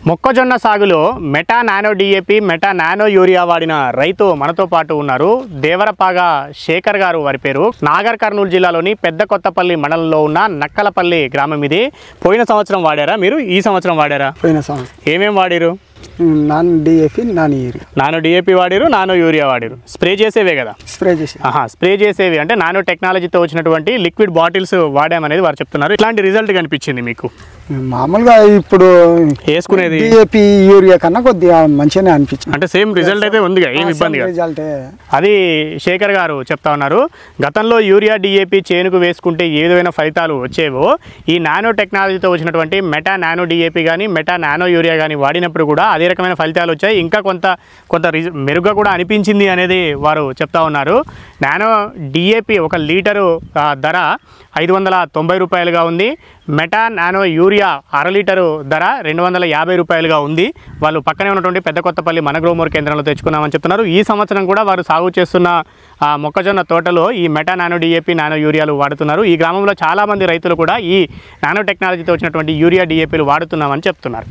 మొక్కజొన్న సాగులో meta nano DAP, meta nano urea వాడిన రైతు మనతో పాటు ఉన్నారు. దేవరపాగా శేఖర్ గారు వారి పేరు. నాగర్ కర్నూలు జిల్లాలోని పెద్ద కొత్తపల్లి మండలంలో ఉన్న నక్కలపల్లి గ్రామం ఇది. పోయిన సంవత్సరం వాడారా మీరు? ఈ సంవత్సరం వాడారా? పోయిన సంవత్సరం. ఏమేం వాడిరు? Non DAP, non urea. Nano DAP వాడిరు, నానో యూరియా వాడిరు. స్ప్రే చేసేవే కదా? స్ప్రే చేసి స్ప్రే చేసేవి అంటే నానో టెక్నాలజీతో వచ్చినటువంటి లిక్విడ్ బాటిల్స్ వాడామనేది వారు చెప్తున్నారు. ఇట్లాంటి రిజల్ట్ కనిపించింది మీకు? మామూలుగా ఇప్పుడు వేసుకునేది డిఏపి యూరియా కన్నా కొద్దిగా మంచిగానే అనిపించింది. అంటే సేమ్ రిజల్ట్ అయితే ఉందిగా, ఏం ఇబ్బంది రిజల్ట్ అది శేఖర్ గారు చెప్తా ఉన్నారు. గతంలో యూరియా డిఏపి చేనుకు వేసుకుంటే ఏ విధమైన ఫలితాలు వచ్చేవో ఈ నానో టెక్నాలజీతో వచ్చినటువంటి మెటా నానో డిఏపి కానీ మెటా నానో యూరియా కానీ వాడినప్పుడు కూడా అదే రకమైన ఫలితాలు వచ్చాయి. ఇంకా కొంత మెరుగ్గా కూడా అనిపించింది అనేది వారు చెప్తా ఉన్నారు. నానో డిఏపి 1 లీటరు ధర 590 రూపాయలుగా ఉంది. మెటా నానో యూరియా 1/2 లీటరు ధర 250 రూపాయలుగా ఉంది. వాళ్ళు పక్కనే ఉన్నటువంటి పెద్ద కొత్తపల్లి మన గ్రోమోర్ కేంద్రంలో తెచ్చుకున్నామని చెప్తున్నారు. ఈ సంవత్సరం కూడా వారు సాగు చేస్తున్న మొక్కజొన్న తోటలో ఈ మెటా నానో డిఏపి, నానో యూరియాలు వాడుతున్నారు. ఈ గ్రామంలో చాలామంది రైతులు కూడా ఈ నానో టెక్నాలజీతో వచ్చినటువంటి యూరియా డిఏపీలు వాడుతున్నామని చెప్తున్నారు.